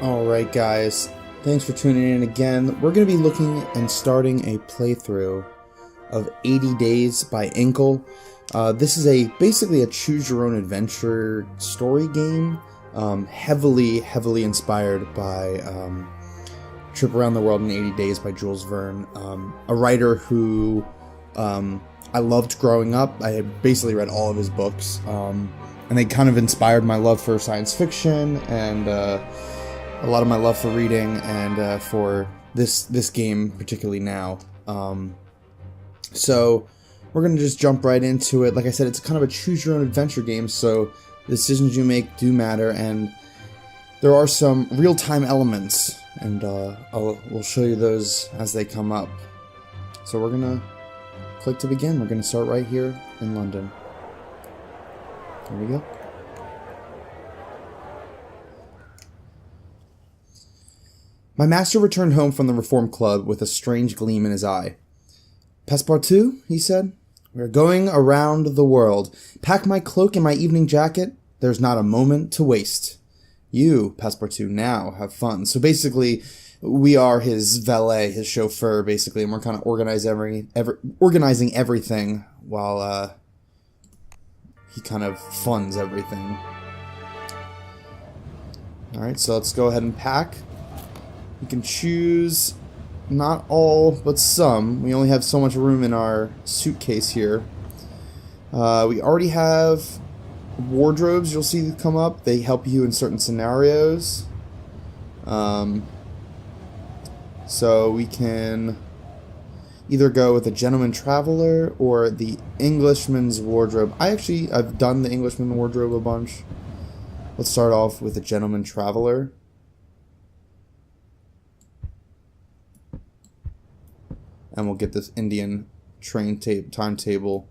Alright guys, thanks for tuning in again. We're going to be looking and starting a playthrough of 80 Days by Inkle. This is basically a choose-your-own-adventure story game, heavily inspired by Trip Around the World in 80 Days by Jules Verne, a writer who I loved growing up. I had basically read all of his books, and they kind of inspired my love for science fiction and a lot of my love for reading and for this game particularly now. So we're going to just jump right into it. Like I said, it's kind of a choose-your-own-adventure game, so the decisions you make do matter, and there are some real-time elements, and we'll show you those as they come up. So we're going to click to begin. We're going to start right here in London. There we go. My master returned home from the Reform Club with a strange gleam in his eye. "Passepartout," he said, "we are going around the world. Pack my cloak and my evening jacket. There's not a moment to waste. You, Passepartout, now have fun." So basically, we are his valet, his chauffeur, basically, and we're kind of organizing everything while he kind of funds everything. Alright, so let's go ahead and pack. We can choose not all, but some. We only have so much room in our suitcase here. We already have wardrobes, you'll see come up. They help you in certain scenarios. So we can either go with the Gentleman Traveler or the Englishman's Wardrobe. I've done the Englishman Wardrobe a bunch. Let's start off with the Gentleman Traveler. And we'll get this Indian train timetable,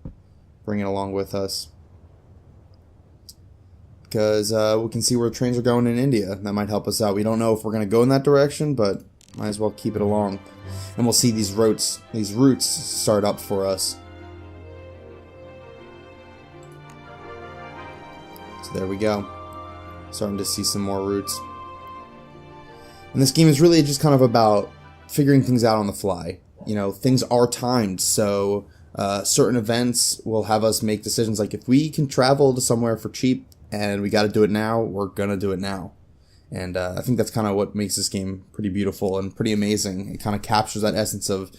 bring it along with us. Because we can see where trains are going in India. That might help us out. We don't know if we're going to go in that direction, but might as well keep it along. And we'll see these routes start up for us. So there we go. Starting to see some more routes. And this game is really just kind of about figuring things out on the fly. You know, things are timed, so certain events will have us make decisions like if we can travel to somewhere for cheap and we got to do it now, we're going to do it now. And I think that's kind of what makes this game pretty beautiful and pretty amazing. It kind of captures that essence of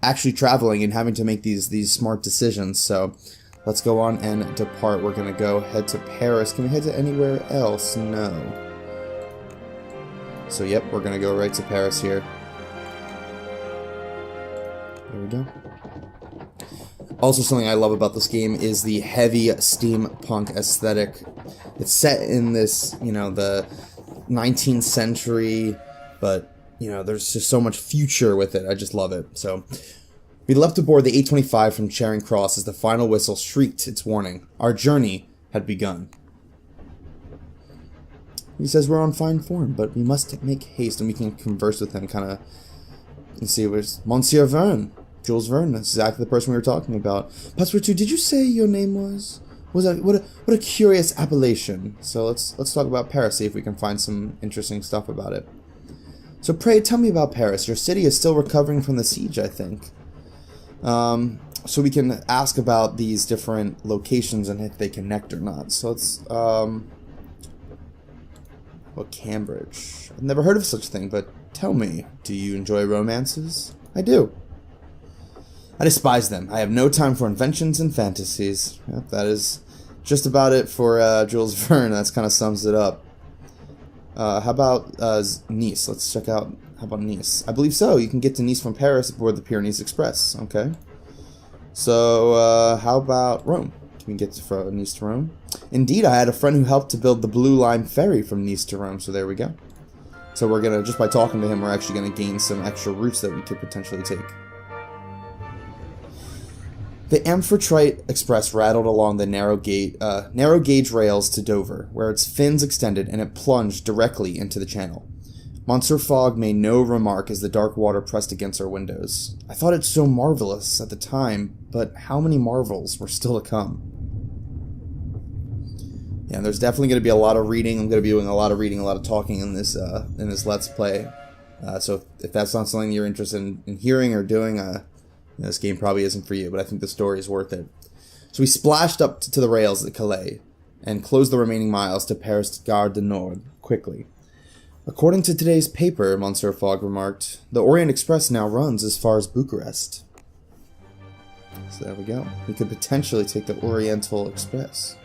actually traveling and having to make these smart decisions. So let's go on and depart. We're going to head to Paris. Can we head to anywhere else? No. So yep, we're going to go right to Paris here. There we go. Also, something I love about this game is the heavy steampunk aesthetic. It's set in this, the 19th century, but, there's just so much future with it. I just love it. So, we leapt aboard the 825 from Charing Cross as the final whistle shrieked its warning. Our journey had begun. He says we're on fine form, but we must make haste, and we can converse with him, kind of. You see, it was Monsieur Verne. Jules Verne, that's exactly the person we were talking about. Passepartout, did you say your name was? What a curious appellation. So let's talk about Paris, see if we can find some interesting stuff about it. So pray, tell me about Paris. Your city is still recovering from the siege, I think. So we can ask about these different locations and if they connect or not. So let's, well, Cambridge. I've never heard of such a thing, but tell me, do you enjoy romances? I do. I despise them. I have no time for inventions and fantasies. Yep, that is just about it for Jules Verne. That kind of sums it up. How about Nice? Let's check out. How about Nice? I believe so. You can get to Nice from Paris aboard the Pyrenees Express. Okay. So how about Rome? Can we get from Nice to Rome? Indeed, I had a friend who helped to build the Blue Line ferry from Nice to Rome. So there we go. So we're gonna, just by talking to him, we're actually gonna gain some extra routes that we could potentially take. The Amphitrite Express rattled along the narrow gauge rails to Dover, where its fins extended and it plunged directly into the channel. Monsieur Fogg made no remark as the dark water pressed against our windows. I thought it so marvelous at the time, but how many marvels were still to come? Yeah, there's definitely going to be a lot of reading. I'm going to be doing a lot of reading, a lot of talking in this Let's Play. So if that's not something you're interested in hearing or doing, this game probably isn't for you, but I think the story is worth it. So we splashed up to the rails at Calais and closed the remaining miles to Paris Gare du Nord quickly. According to today's paper, Monsieur Fogg remarked, the Orient Express now runs as far as Bucharest. So there we go. We could potentially take the Oriental Express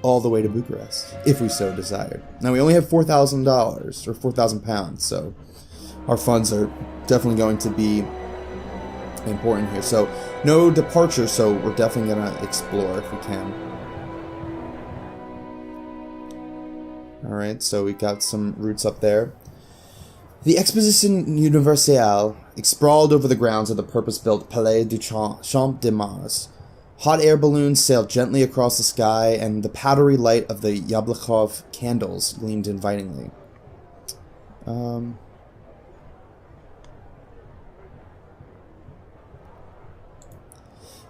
all the way to Bucharest, if we so desired. Now, we only have $4,000, or £4,000, so our funds are definitely going to be important here. So, no departure, so we're definitely going to explore if we can. Alright, so we got some routes up there. The Exposition Universelle sprawled over the grounds of the purpose-built Palais du Champ de Mars. Hot air balloons sailed gently across the sky, and the powdery light of the Yablokov candles gleamed invitingly.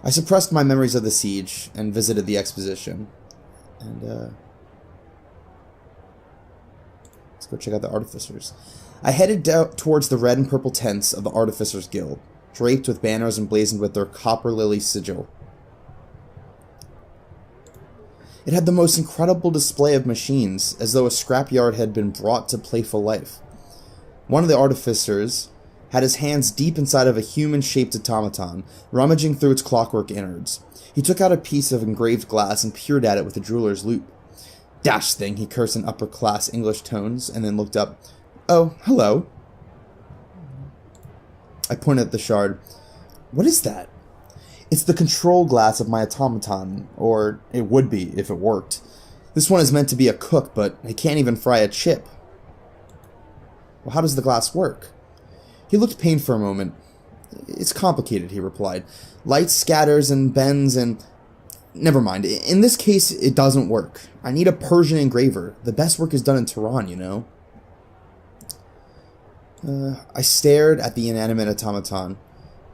I suppressed my memories of the siege and visited the exposition. And, let's go check out the artificers. I headed towards the red and purple tents of the Artificers Guild, draped with banners emblazoned with their copper lily sigil. It had the most incredible display of machines, as though a scrapyard had been brought to playful life. One of the artificers had his hands deep inside of a human-shaped automaton, rummaging through its clockwork innards. He took out a piece of engraved glass and peered at it with a jeweler's loupe. "Dash thing," he cursed in upper-class English tones, and then looked up. "Oh, hello." I pointed at the shard. "What is that?" "It's the control glass of my automaton, or it would be if it worked. This one is meant to be a cook, but it can't even fry a chip." "Well, how does the glass work?" He looked pained for a moment. "It's complicated," he replied. "Light scatters and bends and... Never mind. In this case, it doesn't work. I need a Persian engraver. The best work is done in Tehran, you know." I stared at the inanimate automaton.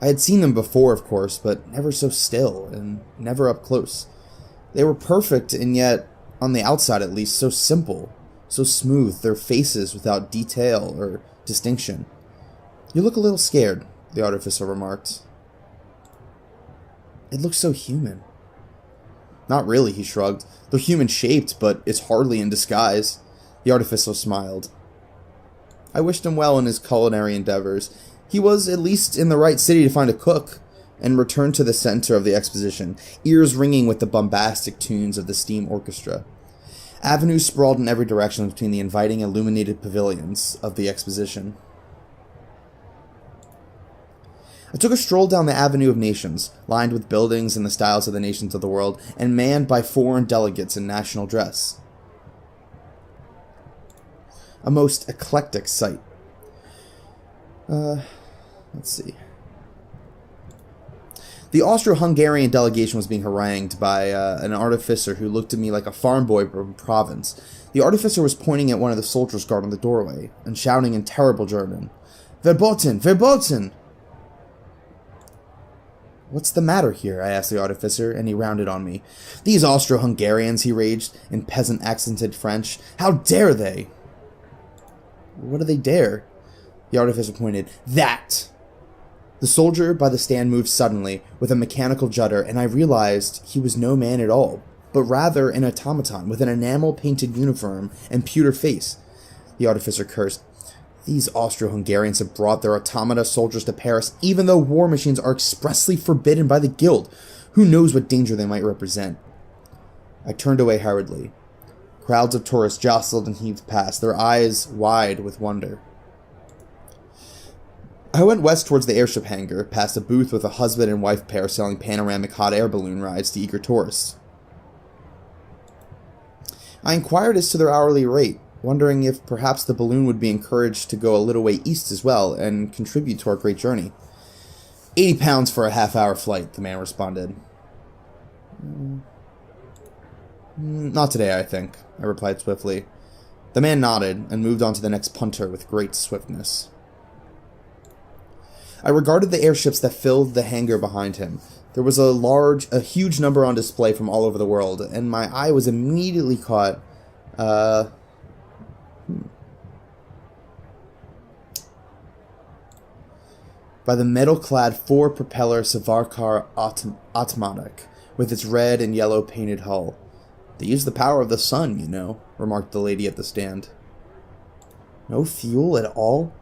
I had seen them before, of course, but never so still, and never up close. They were perfect, and yet, on the outside at least, so simple, so smooth, their faces without detail or distinction. "You look a little scared," the artificer remarked. "It looks so human." "Not really," he shrugged. "They're human-shaped, but it's hardly in disguise." The artificer smiled. I wished him well in his culinary endeavors. He was at least in the right city to find a cook, and returned to the center of the exposition, ears ringing with the bombastic tunes of the steam orchestra. Avenues sprawled in every direction between the inviting illuminated pavilions of the exposition. I took a stroll down the Avenue of Nations, lined with buildings in the styles of the nations of the world, and manned by foreign delegates in national dress. A most eclectic sight. Let's see. The Austro-Hungarian delegation was being harangued by an artificer who looked to me like a farm boy from Provence. The artificer was pointing at one of the soldiers guarding the doorway, and shouting in terrible German, "Verboten! Verboten!" "What's the matter here?" I asked the artificer, and he rounded on me. "These Austro-Hungarians," he raged, in peasant-accented French. "How dare they?" "What do they dare?" The artificer pointed. "That!" The soldier by the stand moved suddenly, with a mechanical judder, and I realized he was no man at all, but rather an automaton with an enamel-painted uniform and pewter face. The artificer cursed. "These Austro-Hungarians have brought their automata soldiers to Paris, even though war machines are expressly forbidden by the guild. Who knows what danger they might represent?" I turned away hurriedly. Crowds of tourists jostled and heaved past, their eyes wide with wonder. I went west towards the airship hangar, past a booth with a husband and wife pair selling panoramic hot air balloon rides to eager tourists. I inquired as to their hourly rate, wondering if perhaps the balloon would be encouraged to go a little way east as well and contribute to our great journey. £80 for a half-hour flight, the man responded. Not today, I think, I replied swiftly. The man nodded and moved on to the next punter with great swiftness. I regarded the airships that filled the hangar behind him. There was a huge number on display from all over the world, and my eye was immediately caught, by the metal-clad four-propeller Savarkar automatic, with its red and yellow painted hull. They use the power of the sun, you know, remarked the lady at the stand. No fuel at all?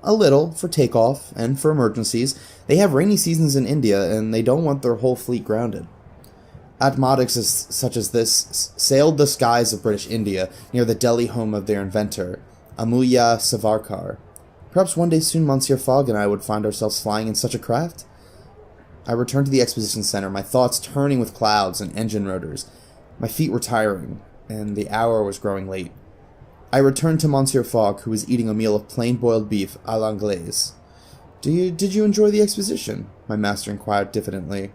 A little, for takeoff, and for emergencies. They have rainy seasons in India, and they don't want their whole fleet grounded. Automatics such as this sailed the skies of British India, near the Delhi home of their inventor, Amulya Savarkar. Perhaps one day soon Monsieur Fogg and I would find ourselves flying in such a craft? I returned to the exposition center, my thoughts turning with clouds and engine rotors. My feet were tiring, and the hour was growing late. I returned to Monsieur Fogg, who was eating a meal of plain boiled beef à l'anglaise. Did you enjoy the exposition? My master inquired diffidently.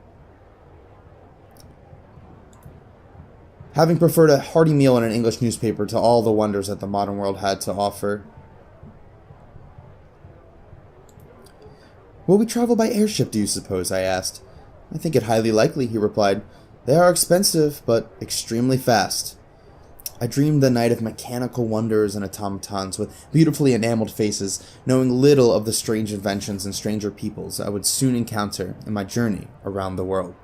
Having preferred a hearty meal in an English newspaper to all the wonders that the modern world had to offer. Will we travel by airship, do you suppose? I asked. I think it highly likely, he replied. They are expensive, but extremely fast. I dreamed the night of mechanical wonders and automatons with beautifully enameled faces, knowing little of the strange inventions and stranger peoples I would soon encounter in my journey around the world.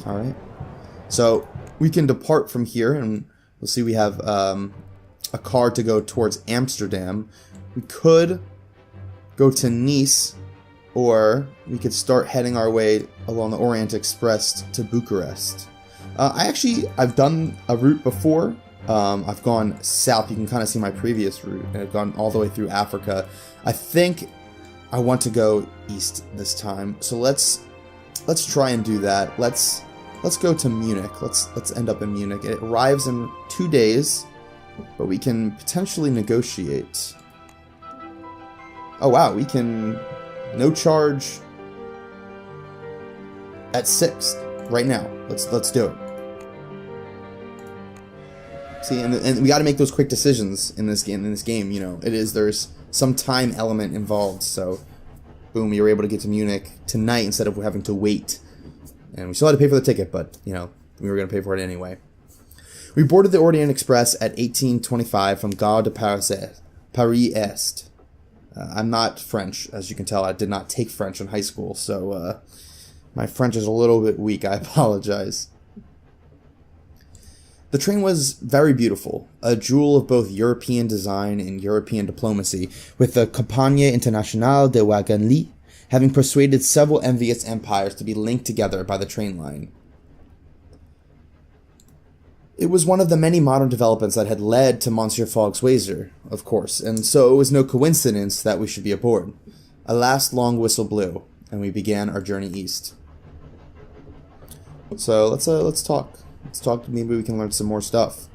Alright. So, we can depart from here, and we'll see we have a car to go towards Amsterdam. We could go to Nice, or we could start heading our way along the Orient Express to Bucharest. I've done a route before. I've gone south. You can kind of see my previous route, and I've gone all the way through Africa. I think I want to go east this time, so let's try and do that. Let's go to Munich. Let's end up in Munich. It arrives in 2 days, but we can potentially negotiate. Oh wow, we can no charge at 6 right now. Let's do it. See, and we got to make those quick decisions in this game. You know, there's some time element involved. So, boom, we were able to get to Munich tonight instead of having to wait. And we still had to pay for the ticket, but you know, we were going to pay for it anyway. We boarded the Orient Express at 18:25 from Gare de Paris Est. I'm not French, as you can tell. I did not take French in high school, so my French is a little bit weak. I apologize. The train was very beautiful, a jewel of both European design and European diplomacy, with the Compagnie Internationale de Wagenlit having persuaded several envious empires to be linked together by the train line. It was one of the many modern developments that had led to Monsieur Fogg's wager, of course, and so it was no coincidence that we should be aboard. A last long whistle blew, and we began our journey east. So let's talk. Let's talk. Maybe we can learn some more stuff.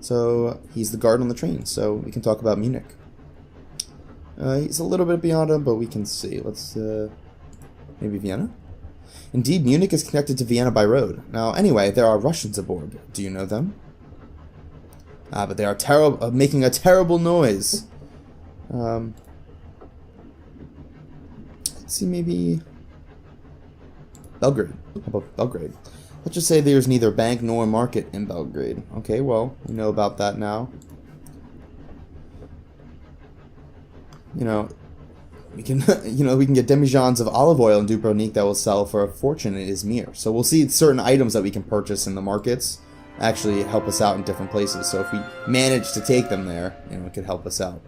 So he's the guard on the train, so we can talk about Munich. He's a little bit beyond him, but we can see. Let's maybe Vienna. Indeed, Munich is connected to Vienna by road. Now, anyway, there are Russians aboard. Do you know them? But they are making a terrible noise. Let's see, maybe Belgrade. How about Belgrade? Let's just say there's neither bank nor market in Belgrade. Okay, well, we know about that now. You know, we can, we can get demijohns of olive oil in Dubrovnik that will sell for a fortune in Izmir. So we'll see certain items that we can purchase in the markets actually help us out in different places. So if we manage to take them there, it could help us out.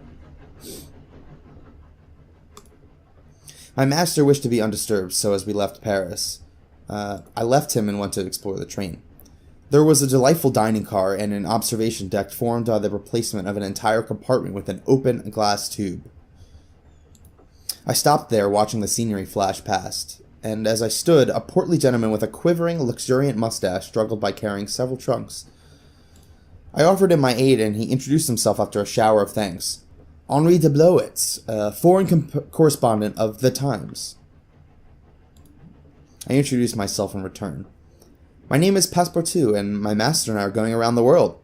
My master wished to be undisturbed, so as we left Paris, I left him and went to explore the train. There was a delightful dining car and an observation deck formed by the replacement of an entire compartment with an open glass tube. I stopped there, watching the scenery flash past, and as I stood, a portly gentleman with a quivering, luxuriant mustache struggled by carrying several trunks. I offered him my aid, and he introduced himself after a shower of thanks. Henri de Blowitz, foreign correspondent of The Times. I introduced myself in return. My name is Passepartout, and my master and I are going around the world.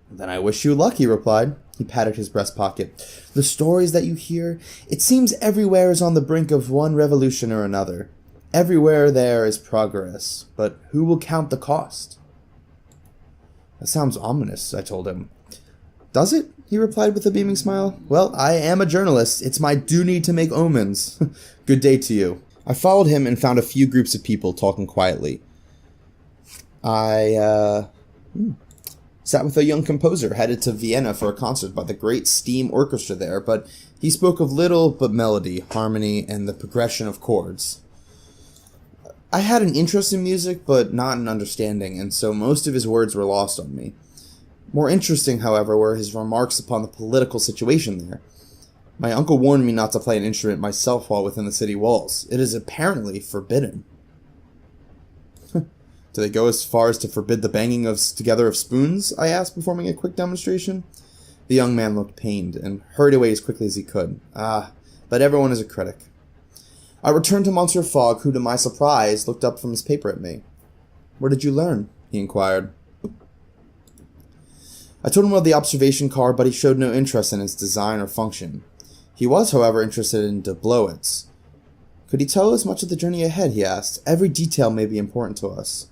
Then I wish you luck, he replied. He patted his breast pocket. The stories that you hear, it seems everywhere is on the brink of one revolution or another. Everywhere there is progress, but who will count the cost? That sounds ominous, I told him. Does it? He replied with a beaming smile. Well, I am a journalist. It's my duty to make omens. Good day to you. I followed him and found a few groups of people talking quietly. I sat with a young composer headed to Vienna for a concert by the great steam orchestra there, but he spoke of little but melody, harmony, and the progression of chords. I had an interest in music, but not an understanding, and so most of his words were lost on me. More interesting, however, were his remarks upon the political situation there. My uncle warned me not to play an instrument myself while within the city walls. It is apparently forbidden. Do they go as far as to forbid the banging together of spoons? I asked, performing a quick demonstration. The young man looked pained and hurried away as quickly as he could. But everyone is a critic. I returned to Monsieur Fogg, who, to my surprise, looked up from his paper at me. Where did you learn? He inquired. I told him of the observation car, but he showed no interest in its design or function. He was, however, interested in doubloons. Could he tell us much of the journey ahead, he asked. Every detail may be important to us.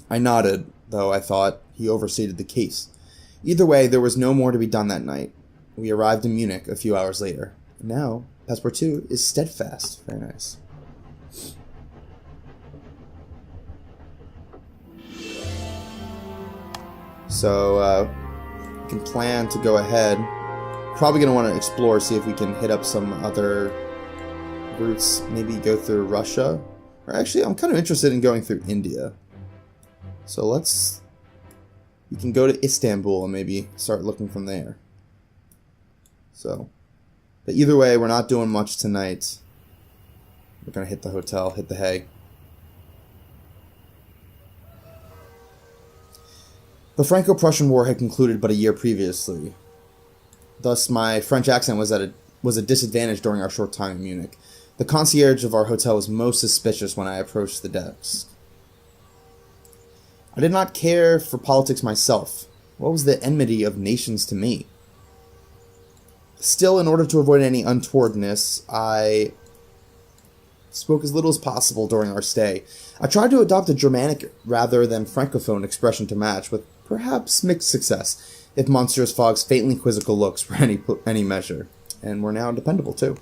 I nodded, though I thought he overstated the case. Either way, there was no more to be done that night. We arrived in Munich a few hours later. And now, Passepartout is steadfast. Very nice. So, we can plan to go ahead. Probably going to want to explore, see if we can hit up some other routes. Maybe go through Russia. Or actually, I'm kind of interested in going through India. So we can go to Istanbul and maybe start looking from there. So, but either way, we're not doing much tonight. We're going to hit the hotel, hit the hay. The Franco-Prussian War had concluded but a year previously. Thus, my French accent was a disadvantage during our short time in Munich. The concierge of our hotel was most suspicious when I approached the desk. I did not care for politics myself. What was the enmity of nations to me? Still, in order to avoid any untowardness, I spoke as little as possible during our stay. I tried to adopt a Germanic rather than Francophone expression to match, with perhaps mixed success, if Monsieur Fogg's faintly quizzical looks were any measure. And were now dependable, too.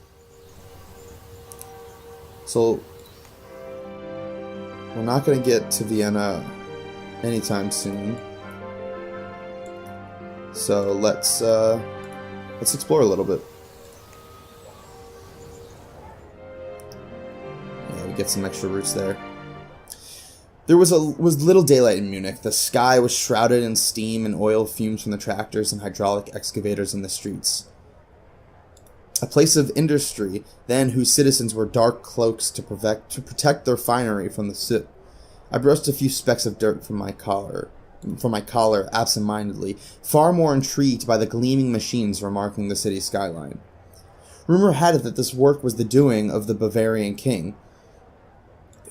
So, we're not going to get to Vienna anytime soon. So let's explore a little bit. Yeah, we get some extra routes there. There was little daylight in Munich. The sky was shrouded in steam and oil fumes from the tractors and hydraulic excavators in the streets. A place of industry, then, whose citizens wore dark cloaks to protect their finery from the soot. I brushed a few specks of dirt from my collar absent-mindedly, far more intrigued by the gleaming machines remarking the city skyline. Rumor had it that this work was the doing of the Bavarian king,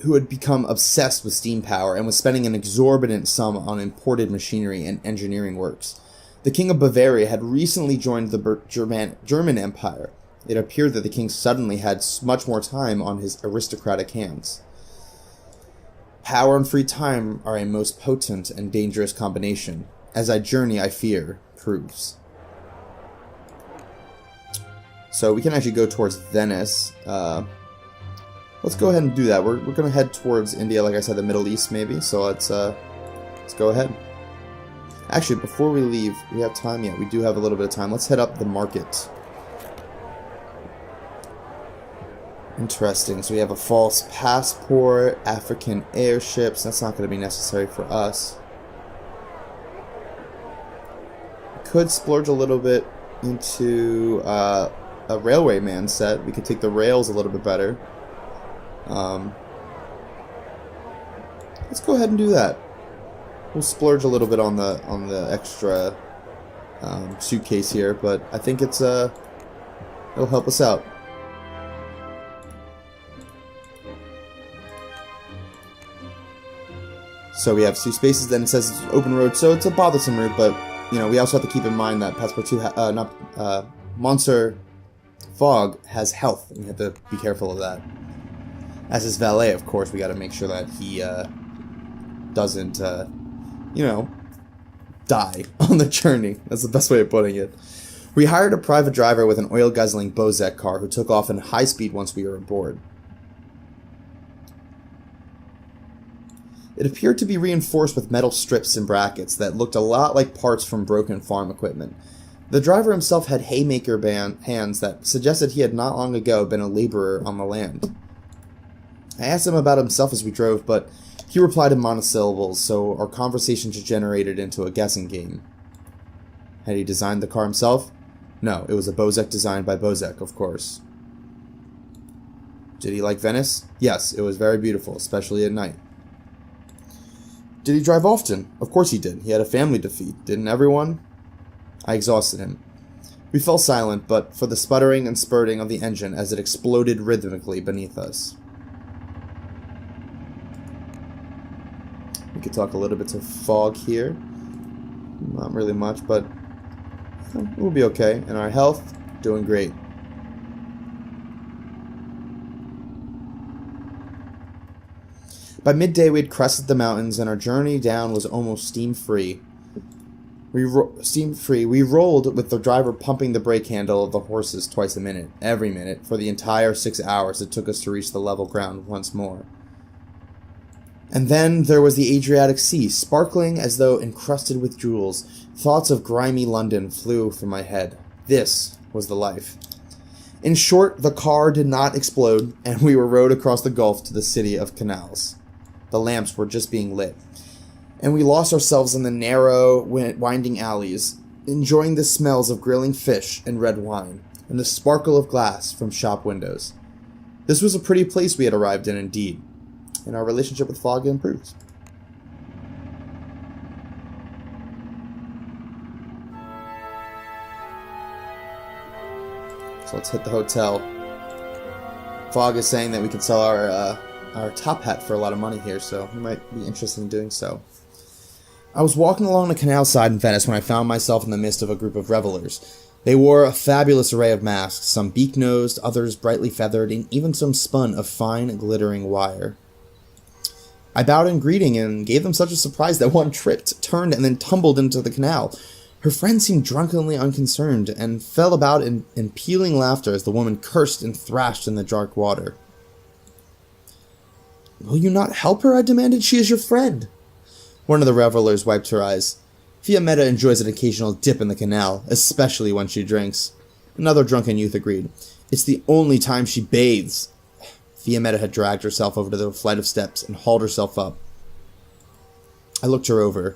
who had become obsessed with steam power and was spending an exorbitant sum on imported machinery and engineering works. The King of Bavaria had recently joined the German Empire. It appeared that the king suddenly had much more time on his aristocratic hands. Power and free time are a most potent and dangerous combination, as I journey, I fear, proves. So we can actually go towards Venice. Let's go ahead and do that. We're going to head towards India, like I said, the Middle East maybe. So let's go ahead. Actually, before we leave, we have time yet. We do have a little bit of time. Let's head up the market. Interesting. So we have a false passport, African airships. That's not going to be necessary for us. We could splurge a little bit into a railway man set. We could take the rails a little bit better. Let's go ahead and do that. We'll splurge a little bit on the extra suitcase here, but I think it'll help us out. So we have two spaces, then it says it's an open road, so it's a bothersome route, but, you know, we also have to keep in mind that Passepartout, Monsieur Fogg has health, and we have to be careful of that. As his valet, of course, we got to make sure that he doesn't, die on the journey. That's the best way of putting it. We hired a private driver with an oil-guzzling Bozek car who took off in high speed once we were aboard. It appeared to be reinforced with metal strips and brackets that looked a lot like parts from broken farm equipment. The driver himself had haymaker hands that suggested he had not long ago been a laborer on the land. I asked him about himself as we drove, but he replied in monosyllables, so our conversation degenerated into a guessing game. Had he designed the car himself? No, it was a Bozek designed by Bozek, of course. Did he like Venice? Yes, it was very beautiful, especially at night. Did he drive often? Of course he did. He had a family to feed. Didn't everyone? I exhausted him. We fell silent, but for the sputtering and spurting of the engine as it exploded rhythmically beneath us. We could talk a little bit to Fogg here. Not really much, but we'll be okay. And our health, doing great. By midday, we had crested the mountains, and our journey down was almost steam-free. We rolled with the driver pumping the brake handle of the horses twice a minute, every minute, for the entire 6 hours it took us to reach the level ground once more. And then there was the Adriatic Sea, sparkling as though encrusted with jewels. Thoughts of grimy London flew through my head. This was the life. In short, the car did not explode, and we were rowed across the gulf to the city of canals. The lamps were just being lit, and we lost ourselves in the narrow, winding alleys, enjoying the smells of grilling fish and red wine, and the sparkle of glass from shop windows. This was a pretty place we had arrived in indeed, and our relationship with Fogg improved. So let's hit the hotel. Fogg is saying that we can sell our top hat for a lot of money here, so we might be interested in doing so. I was walking along the canal side in Venice when I found myself in the midst of a group of revelers. They wore a fabulous array of masks, some beak-nosed, others brightly feathered, and even some spun of fine, glittering wire. I bowed in greeting and gave them such a surprise that one tripped, turned, and then tumbled into the canal. Her friend seemed drunkenly unconcerned and fell about in pealing laughter as the woman cursed and thrashed in the dark water. "Will you not help her?" I demanded. "She is your friend." One of the revelers wiped her eyes. Fiammetta enjoys an occasional dip in the canal, especially when she drinks. Another drunken youth agreed. "It's the only time she bathes." Fiammetta had dragged herself over to the flight of steps and hauled herself up. I looked her over.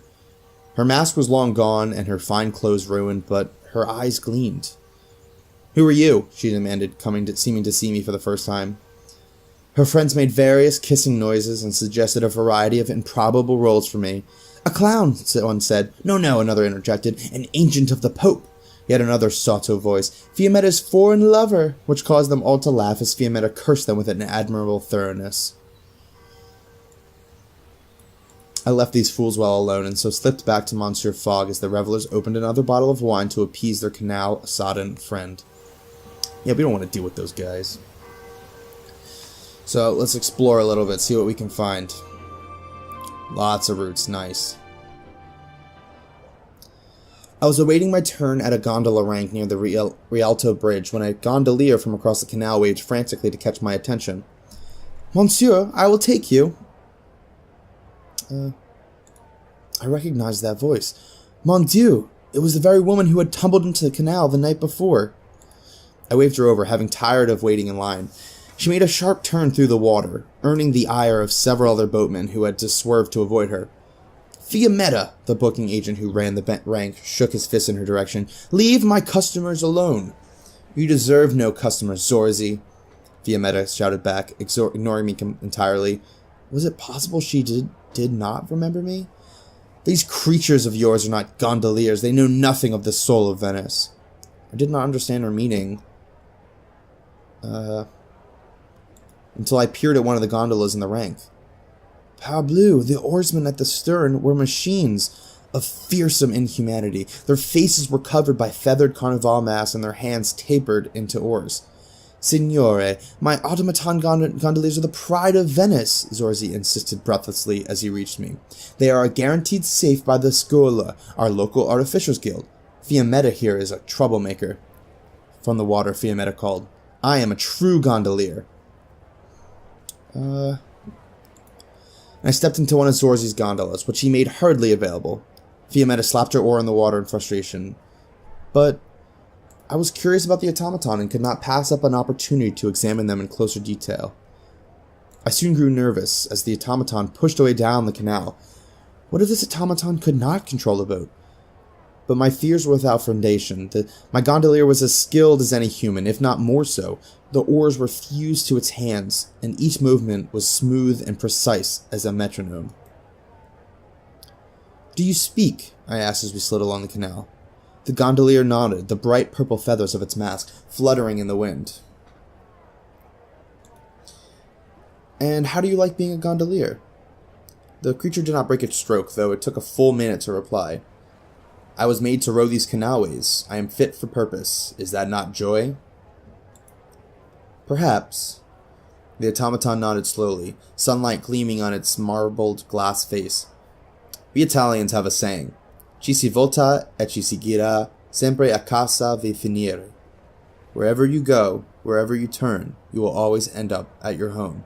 Her mask was long gone and her fine clothes ruined, but her eyes gleamed. "Who are you?" she demanded, seeming to see me for the first time. Her friends made various kissing noises and suggested a variety of improbable roles for me. "A clown," one said. "No, no," another interjected. "An agent of the Pope." Yet another sotto voice. "Fiammetta's foreign lover," which caused them all to laugh as Fiammetta cursed them with an admirable thoroughness. I left these fools well alone, and so slipped back to Monsieur Fogg as the revelers opened another bottle of wine to appease their canal-sodden friend. Yeah, we don't want to deal with those guys. So let's explore a little bit, see what we can find. Lots of routes, nice. I was awaiting my turn at a gondola rank near the Rialto Bridge when a gondolier from across the canal waved frantically to catch my attention. "Monsieur, I will take you." I recognized that voice. Mon Dieu, it was the very woman who had tumbled into the canal the night before. I waved her over, having tired of waiting in line. She made a sharp turn through the water, earning the ire of several other boatmen who had to swerve to avoid her. "Fiammetta," the booking agent who ran the rank, shook his fist in her direction. "Leave my customers alone." "You deserve no customers, Zorzi," Fiammetta shouted back, ignoring me entirely. Was it possible she did not remember me? "These creatures of yours are not gondoliers. They know nothing of the soul of Venice." I did not understand her meaning. Until I peered at one of the gondolas in the rank. Parbleu, the oarsmen at the stern were machines. of fearsome inhumanity. Their faces were covered by feathered carnival masks and their hands tapered into oars. "Signore, my automaton gondoliers are the pride of Venice," Zorzi insisted breathlessly as he reached me. "They are guaranteed safe by the Scuola, our local artificers guild. Fiammetta here is a troublemaker." From the water, Fiammetta called, "I am a true gondolier." I stepped into one of Zorzi's gondolas, which he made hurriedly available. Fiammetta slapped her oar in the water in frustration. But I was curious about the automaton and could not pass up an opportunity to examine them in closer detail. I soon grew nervous as the automaton pushed away down the canal. What if this automaton could not control the boat? But my fears were without foundation. My gondolier was as skilled as any human, if not more so. The oars were fused to its hands, and each movement was smooth and precise as a metronome. "Do you speak?" I asked as we slid along the canal. The gondolier nodded, the bright purple feathers of its mask fluttering in the wind. "And how do you like being a gondolier?" The creature did not break its stroke, though it took a full minute to reply. "I was made to row these canalways. I am fit for purpose. Is that not joy?" "Perhaps." The automaton nodded slowly, sunlight gleaming on its marbled glass face. "We Italians have a saying. Ci si volta e ci si gira, sempre a casa vi finire. Wherever you go, wherever you turn, you will always end up at your home."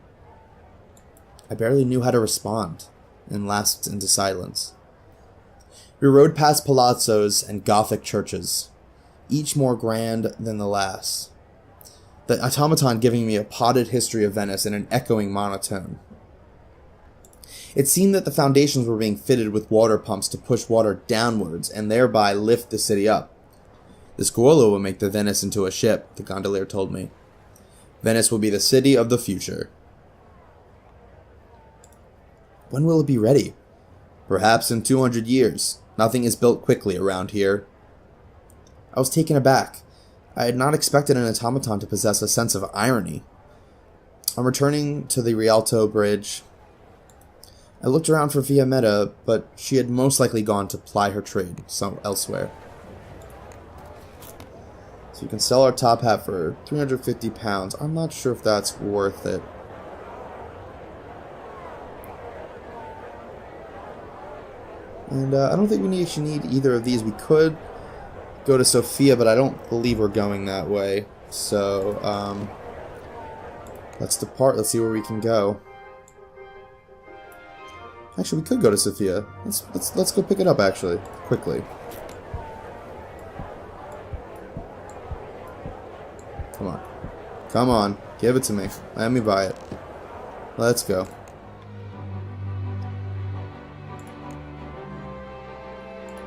I barely knew how to respond, and lapsed into silence. We rode past palazzos and Gothic churches, each more grand than the last, the automaton giving me a potted history of Venice in an echoing monotone. It seemed that the foundations were being fitted with water pumps to push water downwards and thereby lift the city up. "The Scuola will make the Venice into a ship," the gondolier told me. "Venice will be the city of the future." "When will it be ready?" "Perhaps in 200 years. Nothing is built quickly around here." I was taken aback. I had not expected an automaton to possess a sense of irony. On returning to the Rialto Bridge, I looked around for Fiammetta, but she had most likely gone to ply her trade elsewhere. So you can sell our top hat for 350 pounds. I'm not sure if that's worth it. And I don't think we actually need either of these. We could go to Sofia, but I don't believe we're going that way. So let's depart. Let's see where we can go. Actually, we could go to Sofia. Let's go pick it up, actually, quickly. Come on. Come on. Give it to me. Let me buy it. Let's go.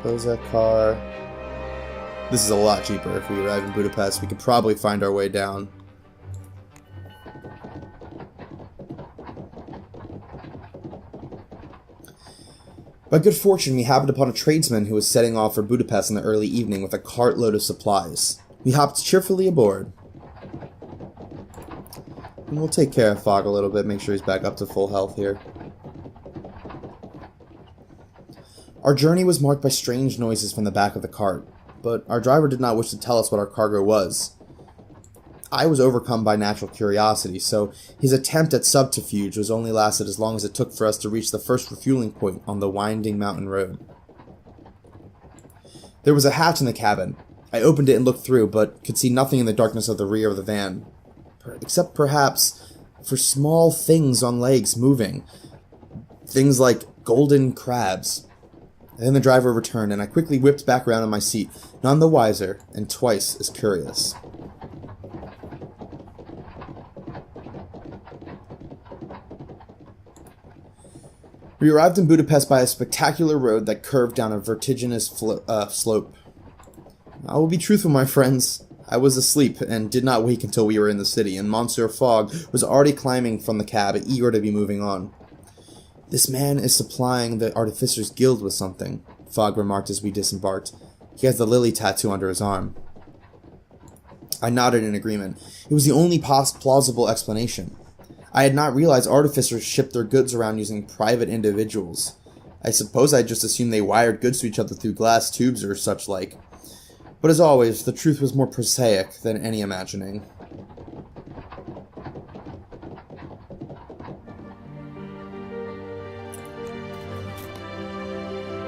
Close that car. This is a lot cheaper. If we arrive in Budapest, we could probably find our way down. By good fortune, we happened upon a tradesman who was setting off for Budapest in the early evening with a cartload of supplies. We hopped cheerfully aboard. And we'll take care of Fogg a little bit, make sure he's back up to full health here. Our journey was marked by strange noises from the back of the cart, but our driver did not wish to tell us what our cargo was. I was overcome by natural curiosity, so his attempt at subterfuge was only lasted as long as it took for us to reach the first refueling point on the winding mountain road. There was a hatch in the cabin. I opened it and looked through, but could see nothing in the darkness of the rear of the van, except perhaps for small things on legs moving. Things like golden crabs. Then the driver returned, and I quickly whipped back around in my seat, none the wiser and twice as curious. We arrived in Budapest by a spectacular road that curved down a vertiginous slope. I will be truthful, my friends. I was asleep and did not wake until we were in the city, and Monsieur Fogg was already climbing from the cab, eager to be moving on. "This man is supplying the Artificers Guild with something," Fogg remarked as we disembarked. "He has the lily tattoo under his arm." I nodded in agreement. It was the only plausible explanation. I had not realized artificers shipped their goods around using private individuals. I suppose I just assumed they wired goods to each other through glass tubes or such like. But as always, the truth was more prosaic than any imagining.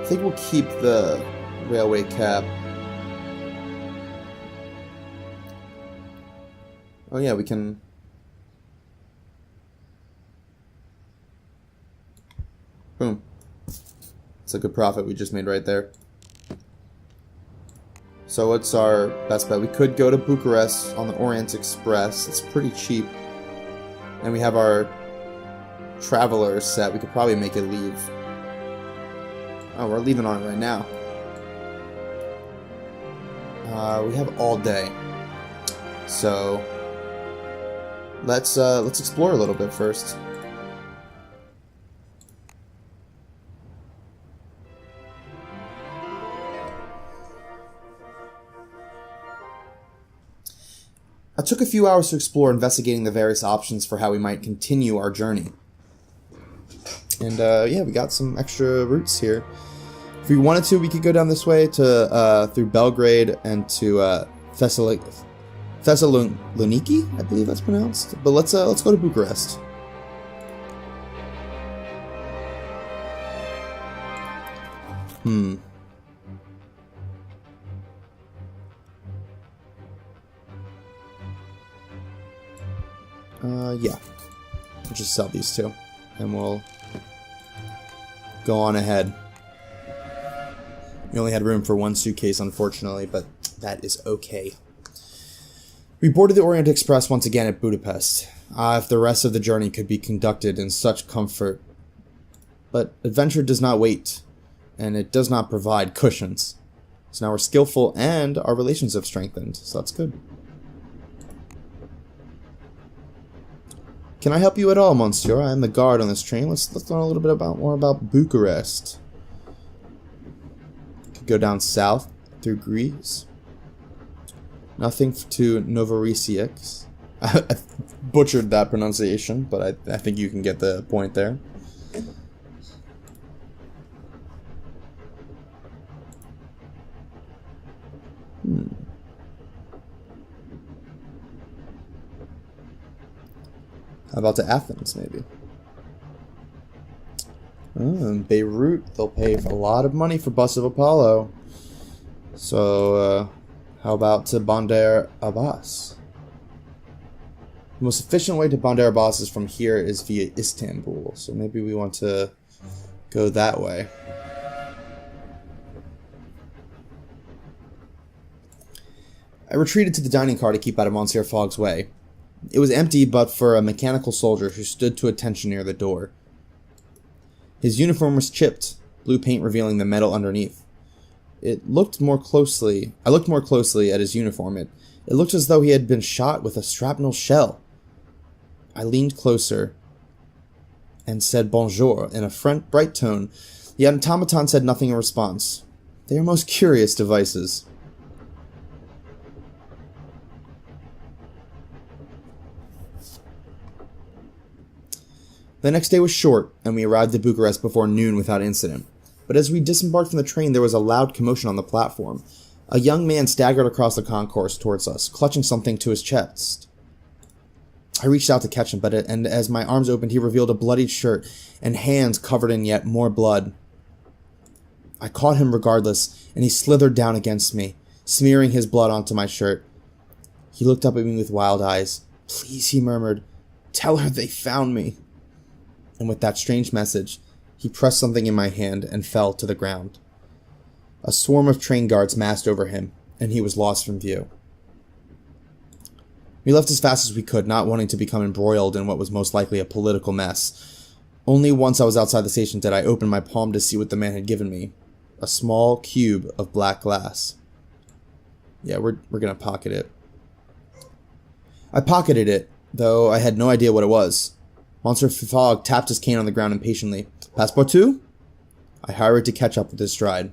I think we'll keep the railway cap. Oh yeah, we can... Boom. It's a good profit we just made right there. So what's our best bet? We could go to Bucharest on the Orient Express. It's pretty cheap. And we have our traveler set. We could probably make it leave. Oh, we're leaving on it right now. We have all day. So let's explore a little bit first. I took a few hours to explore, investigating the various options for how we might continue our journey. And yeah, we got some extra routes here. If we wanted to, we could go down this way to through Belgrade and to Thessaloniki, I believe that's pronounced. But let's go to Bucharest. Yeah. We'll just sell these two, and we'll go on ahead. We only had room for one suitcase, unfortunately, but that is okay. We boarded the Orient Express once again at Budapest. If the rest of the journey could be conducted in such comfort. But adventure does not wait, and it does not provide cushions. So now we're skillful, and our relations have strengthened, so that's good. Can I help you at all, monsieur? I am the guard on this train. Let's learn a little bit more about Bucharest. Could go down south through Greece. Nothing to Novorossiysk. I butchered that pronunciation, but I think you can get the point there. How about to Athens, maybe? Oh, in Beirut, they'll pay a lot of money for Bus of Apollo. So, how about to Bandar Abbas? The most efficient way to Bandar Abbas is from here is via Istanbul. So maybe we want to go that way. I retreated to the dining car to keep out of Monsieur Fogg's way. It was empty but for a mechanical soldier who stood to attention near the door. His uniform was chipped, blue paint revealing the metal underneath. I looked more closely at his uniform. It looked as though he had been shot with a shrapnel shell. I leaned closer and said bonjour in a bright tone. The automaton said nothing in response. They are most curious devices. The next day was short, and we arrived at Bucharest before noon without incident. But as we disembarked from the train, there was a loud commotion on the platform. A young man staggered across the concourse towards us, clutching something to his chest. I reached out to catch him, and as my arms opened, he revealed a bloodied shirt and hands covered in yet more blood. I caught him regardless, and he slithered down against me, smearing his blood onto my shirt. He looked up at me with wild eyes. "Please," he murmured, "tell her they found me." And with that strange message, he pressed something in my hand and fell to the ground. A swarm of train guards massed over him, and he was lost from view. We left as fast as we could, not wanting to become embroiled in what was most likely a political mess. Only once I was outside the station did I open my palm to see what the man had given me. A small cube of black glass. Yeah, we're gonna pocket it. I pocketed it, though I had no idea what it was. Monsieur Fogg tapped his cane on the ground impatiently. "Passepartout?" I hurried to catch up with his stride.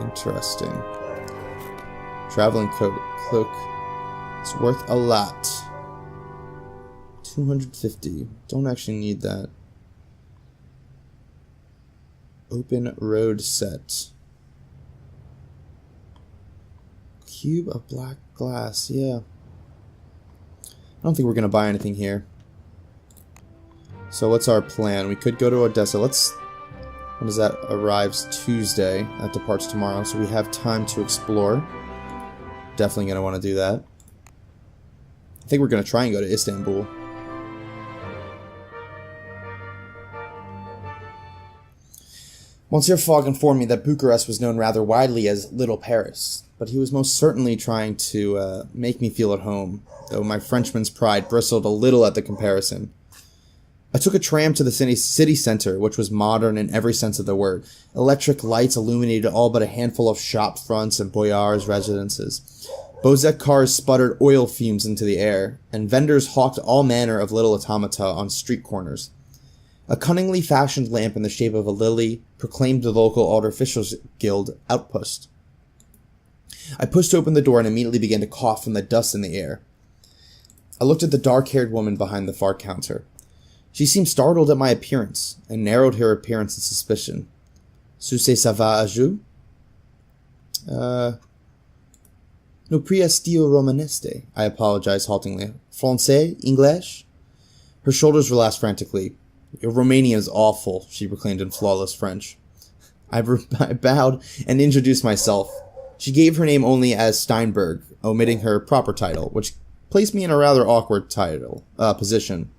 Interesting. Traveling cloak. It's worth a lot. 250. Don't actually need that. Open road set. Cube of black glass, yeah. I don't think we're going to buy anything here. So what's our plan? We could go to Odessa. When does that? Arrives Tuesday. That departs tomorrow. So we have time to explore. Definitely going to want to do that. I think we're going to try and go to Istanbul. Monsieur Fogg informed me that Bucharest was known rather widely as Little Paris, but he was most certainly trying to make me feel at home, though my Frenchman's pride bristled a little at the comparison. I took a tram to the city center, which was modern in every sense of the word. Electric lights illuminated all but a handful of shop fronts and boyars' residences. Bozek cars sputtered oil fumes into the air, and vendors hawked all manner of little automata on street corners. A cunningly fashioned lamp in the shape of a lily proclaimed the local Artificers Guild outpost. I pushed open the door and immediately began to cough from the dust in the air. I looked at the dark-haired woman behind the far counter. She seemed startled at my appearance, and narrowed her appearance in suspicion. "Sucez ça va à vous?" No pria stio romaneste, I apologized haltingly. "Français? English?" Her shoulders relaxed frantically. "Your Romanian is awful," she proclaimed in flawless French. I bowed and introduced myself. She gave her name only as Steinberg, omitting her proper title, which placed me in a rather awkward position.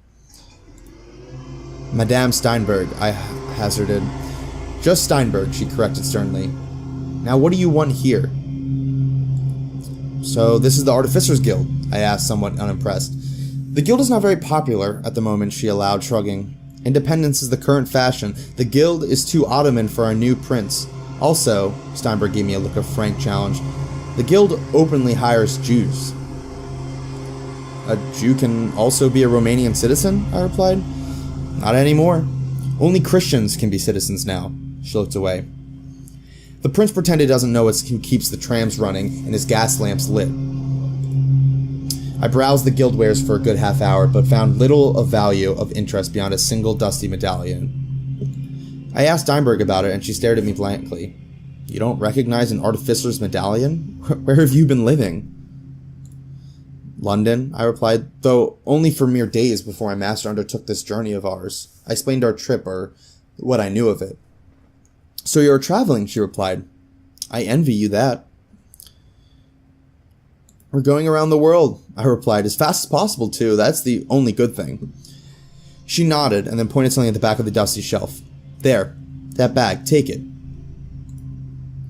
"Madame Steinberg," I hazarded. "Just Steinberg," she corrected sternly. "Now what do you want here?" "So this is the Artificers Guild?" I asked, somewhat unimpressed. "The guild is not very popular at the moment," she allowed, shrugging. "Independence is the current fashion. The guild is too Ottoman for our new prince. Also," Steinberg gave me a look of frank challenge, "the guild openly hires Jews." "A Jew can also be a Romanian citizen?" I replied. "Not anymore. Only Christians can be citizens now." She looked away. "The prince pretended he doesn't know who keeps the trams running and his gas lamps lit." I browsed the guild wares for a good half hour, but found little of value of interest beyond a single dusty medallion. I asked Steinberg about it, and she stared at me blankly. "You don't recognize an artificer's medallion? Where have you been living?" "London," I replied, "though only for mere days before my master undertook this journey of ours." I explained our trip, or what I knew of it. "So you're traveling," she replied. "I envy you that." "We're going around the world," I replied, "as fast as possible, too. That's the only good thing." She nodded, and then pointed something at the back of the dusty shelf. "There. That bag. Take it."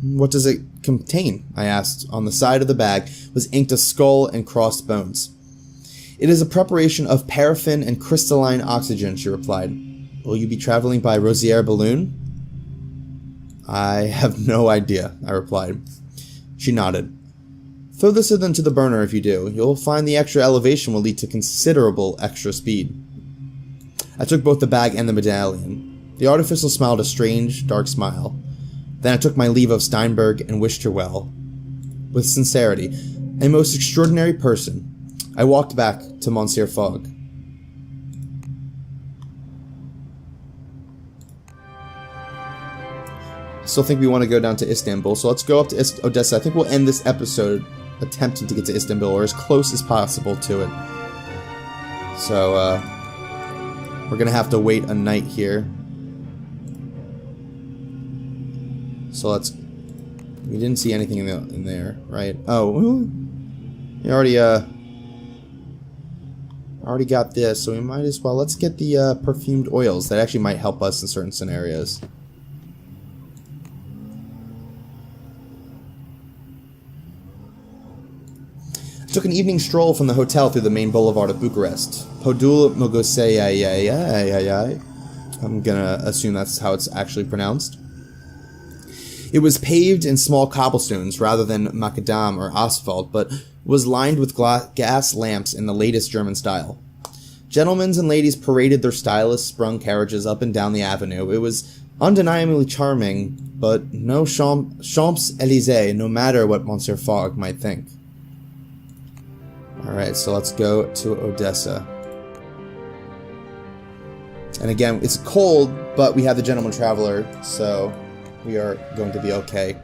"What does it contain?" I asked. On the side of the bag was inked a skull and crossed bones. "It is a preparation of paraffin and crystalline oxygen," she replied. "Will you be traveling by Rosier balloon?" "I have no idea," I replied. She nodded. "Throw this into the burner if you do. You'll find the extra elevation will lead to considerable extra speed." I took both the bag and the medallion. The artificial smiled a strange, dark smile. Then I took my leave of Steinberg and wished her well. With sincerity, a most extraordinary person, I walked back to Monsieur Fogg. I still think we want to go down to Istanbul, so let's go up to Odessa. I think we'll end this episode attempting to get to Istanbul, or as close as possible to it. So, we're gonna have to wait a night here. So we didn't see anything in there, right? Oh, we already got this, so we might as well, let's get the perfumed oils. That actually might help us in certain scenarios. I took an evening stroll from the hotel through the main boulevard of Bucharest. Podul Mogosei. I'm gonna assume that's how it's actually pronounced. It was paved in small cobblestones rather than macadam or asphalt, but was lined with gas lamps in the latest German style. Gentlemen and ladies paraded their stylish sprung carriages up and down the avenue. It was undeniably charming, but no Champs-Élysées, no matter what Monsieur Fogg might think. Alright, so let's go to Odessa. And again, it's cold, but we have the Gentleman Traveler, so we are going to be okay.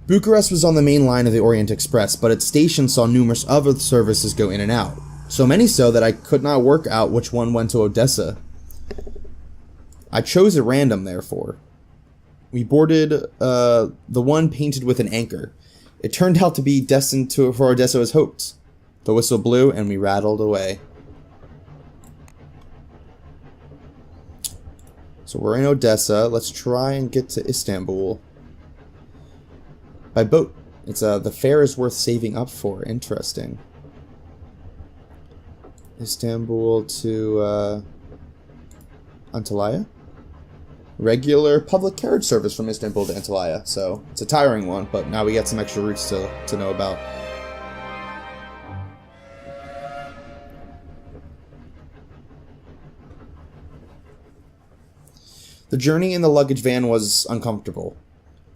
Bucharest was on the main line of the Orient Express, but its station saw numerous other services go in and out. So many so that I could not work out which one went to Odessa. I chose at random, therefore. We boarded the one painted with an anchor. It turned out to be destined for Odessa as hoped. The whistle blew, and we rattled away. So we're in Odessa. Let's try and get to Istanbul. By boat. It's the fare is worth saving up for. Interesting. Istanbul to Antalya. Regular public carriage service from Istanbul to Antalya. So it's a tiring one, but now we got some extra routes to know about. The journey in the luggage van was uncomfortable.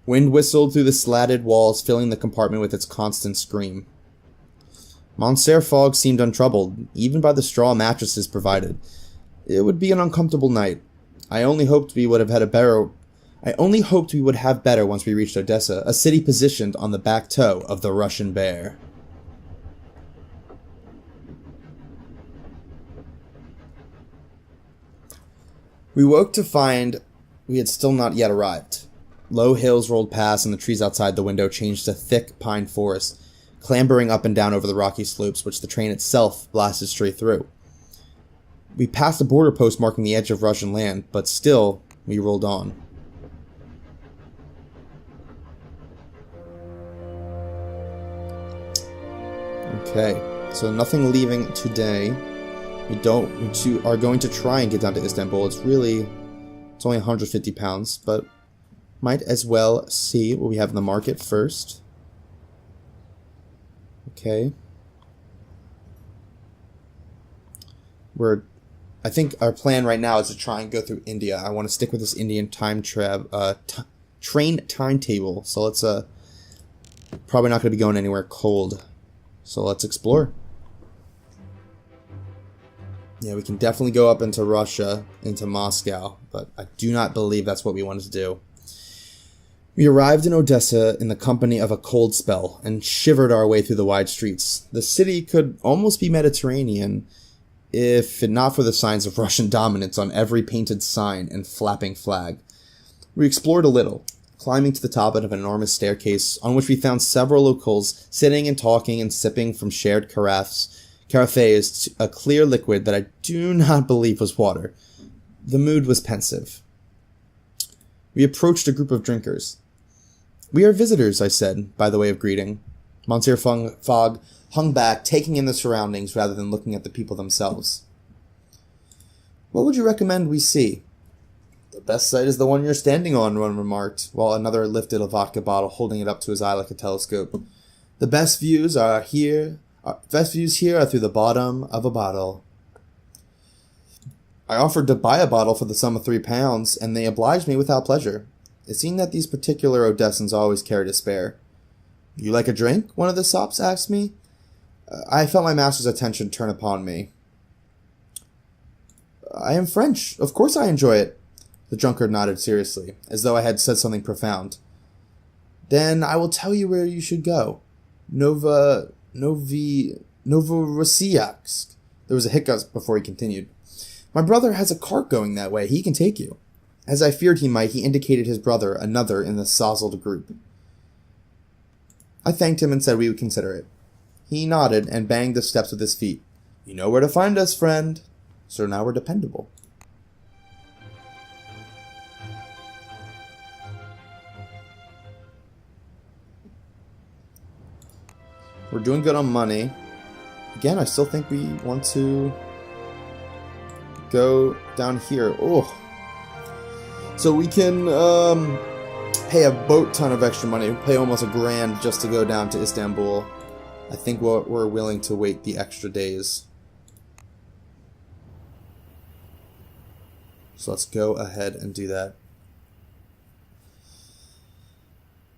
Wind whistled through the slatted walls, filling the compartment with its constant scream. Monsieur Fogg seemed untroubled, even by the straw mattresses provided. It would be an uncomfortable night. I only hoped we would have better once we reached Odessa, a city positioned on the back toe of the Russian bear. We woke to find we had still not yet arrived. Low hills rolled past, and the trees outside the window changed to thick pine forest, clambering up and down over the rocky slopes, which the train itself blasted straight through. We passed a border post marking the edge of Russian land, but still, we rolled on. Okay, so nothing leaving today. We are going to try and get down to Istanbul. It's only 150 pounds, but might as well see what we have in the market first. Okay. I think our plan right now is to try and go through India. I want to stick with this Indian train timetable. So let's probably not going to be going anywhere cold. So let's explore. Yeah, we can definitely go up into Russia, into Moscow, but I do not believe that's what we wanted to do. We arrived in Odessa in the company of a cold spell and shivered our way through the wide streets. The city could almost be Mediterranean, if not for the signs of Russian dominance on every painted sign and flapping flag. We explored a little, climbing to the top of an enormous staircase on which we found several locals sitting and talking and sipping from shared carafes, a clear liquid that I do not believe was water. The mood was pensive. We approached a group of drinkers. "We are visitors," I said, by the way of greeting. Monsieur Fogg hung back, taking in the surroundings rather than looking at the people themselves. "What would you recommend we see?" "The best sight is the one you're standing on," one remarked, while another lifted a vodka bottle, holding it up to his eye like a telescope. "The best views here are through the bottom of a bottle." I offered to buy a bottle for the sum of £3, and they obliged me without pleasure. It seemed that these particular Odessans always carried a spare. "You like a drink?" one of the sops asked me. I felt my master's attention turn upon me. "I am French. Of course I enjoy it." The drunkard nodded seriously, as though I had said something profound. "Then I will tell you where you should go. Novorossiysk." There was a hiccup before he continued. "My brother has a cart going that way. He can take you." As I feared he might, he indicated his brother, another in the sozzled group. I thanked him and said we would consider it. He nodded and banged the steps with his feet. "You know where to find us, friend." So now we're dependable. We're doing good on money. Again, I still think we want to go down here. Oh, so we can pay a boat ton of extra money. Pay almost $1,000 just to go down to Istanbul. I think we're willing to wait the extra days. So let's go ahead and do that.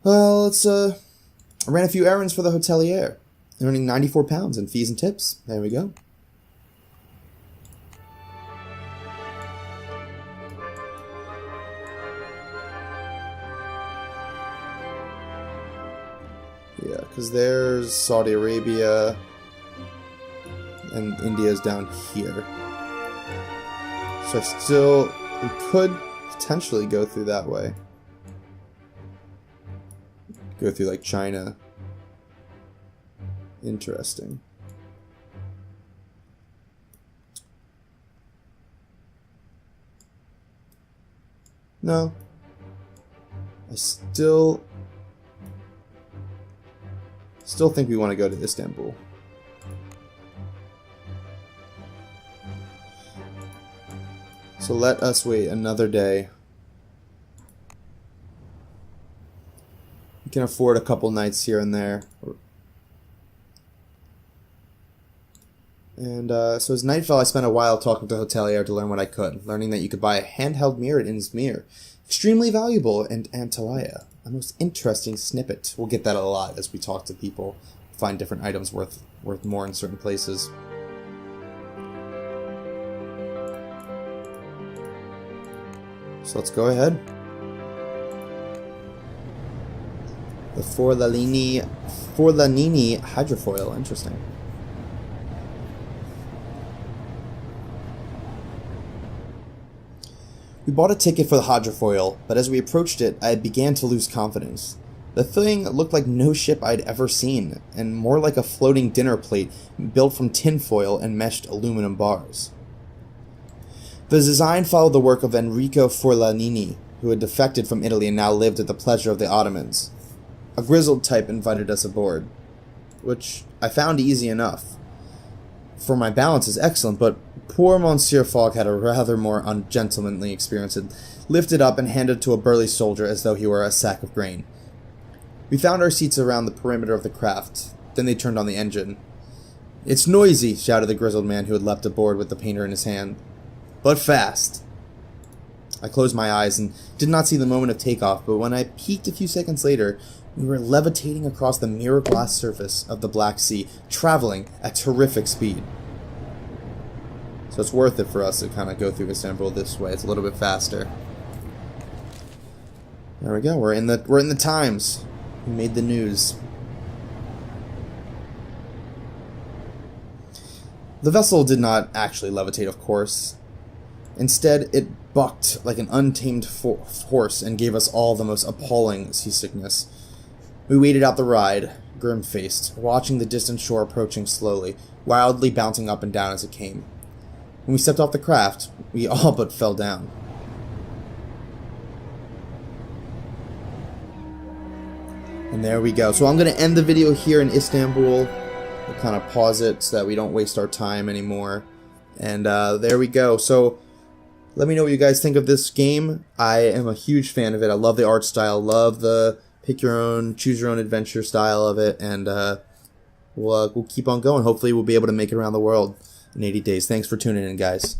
Well, I ran a few errands for the hotelier, earning £94 in fees and tips. There we go. Yeah, because there's Saudi Arabia, and India's down here. So we could potentially go through that way. Go through like China. Interesting. No. I still think we want to go to Istanbul. So let us wait another day. We can afford a couple nights here and there. And so as night fell, I spent a while talking to hotelier to learn what I could, learning that you could buy a handheld mirror at Izmir. Extremely valuable, and Antalya. A most interesting snippet. We'll get that a lot as we talk to people, find different items worth more in certain places. So let's go ahead. The Forlanini hydrofoil. Interesting. We bought a ticket for the hydrofoil, but as we approached it, I began to lose confidence. The thing looked like no ship I'd ever seen, and more like a floating dinner plate built from tinfoil and meshed aluminum bars. The design followed the work of Enrico Forlanini, who had defected from Italy and now lived at the pleasure of the Ottomans. A grizzled type invited us aboard, which I found easy enough, for my balance is excellent, but poor Monsieur Fogg had a rather more ungentlemanly experience and lifted up and handed to a burly soldier as though he were a sack of grain. We found our seats around the perimeter of the craft. Then they turned on the engine. "It's noisy," shouted the grizzled man who had leapt aboard with the painter in his hand. "But fast." I closed my eyes and did not see the moment of takeoff, but when I peeked a few seconds later, we were levitating across the mirror glass surface of the Black Sea, traveling at terrific speed. So it's worth it for us to kind of go through Istanbul this way. It's a little bit faster. There we go. We're in the Times. We made the news. The vessel did not actually levitate, of course. Instead, it bucked like an untamed horse and gave us all the most appalling seasickness. We waited out the ride, grim-faced, watching the distant shore approaching slowly, wildly bouncing up and down as it came. When we stepped off the craft, we all but fell down. And there we go. So I'm going to end the video here in Istanbul. We'll kind of pause it so that we don't waste our time anymore. And there we go. So let me know what you guys think of this game. I am a huge fan of it. I love the art style. Love the pick your own, choose your own adventure style of it. And we'll keep on going. Hopefully we'll be able to make it around the world in 80 days. Thanks for tuning in, guys.